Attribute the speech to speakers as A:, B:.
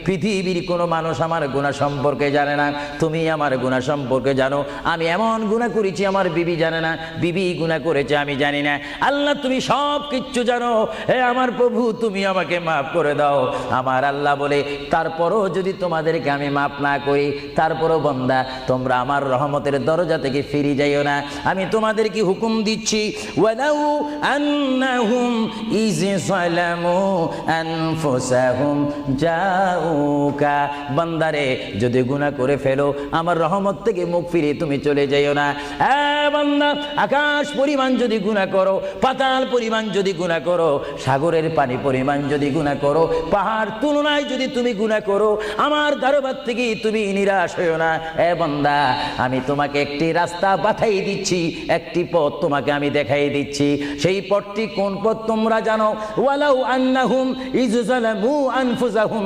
A: পৃথিবীর কোনো মানুষ আমার গুনাহ সম্পর্কে জানে না, তুমি আমার গুনাহ সম্পর্কে জানো। আমি এমন গুনাহ করেছি আমার বিবি জানে না, বিবি গুনাহ করেছে আমি জানি না। আল্লাহ তুমি সব কিচ্ছু জানো, হে আমার প্রভু তুমি আমাকে মাফ করে দাও। আমার আল্লাহ বলে, তারপরও যদি তোমাদেরকে আমি মাফ না করি, তারপরও বান্দা তোমরা আমার রহমতের দরজা থেকে ফিরে যাইও না। আমি তোমাদেরকে হুকুম দিচ্ছি, ওয়ালাউ আন্নাহুম ইয যালামু আনফুসাহুম জাউকা, বান্দারে যদি গুনাহ করে ফেলো আমার রহমত থেকে মুখ ফিরিয়ে তুমি চলে যাইও না। বান্দা, আকাশ পরিমাণ যদি গুনাহ করো, পাতাল পরিমাণ যদি গুনাহ করো, সাগরের পানি পরিমাণ যদি গুনাহ করো, পাহাড় তুলনায় যদি তুমি গুনাহ করো, আমার দরবার থেকে তুমি নিরাশ হইও না। বান্দা, আমি তোমাকে একটি রাস্তা বাতাই দিচ্ছি, একটি পথ তোমাকে আমি দেখাই দিচ্ছি। সেই পথটি কোন পথ তোমরা জানো? ওয়ালাউ আন্নাহুম ইয যালামু আনফুসাহুম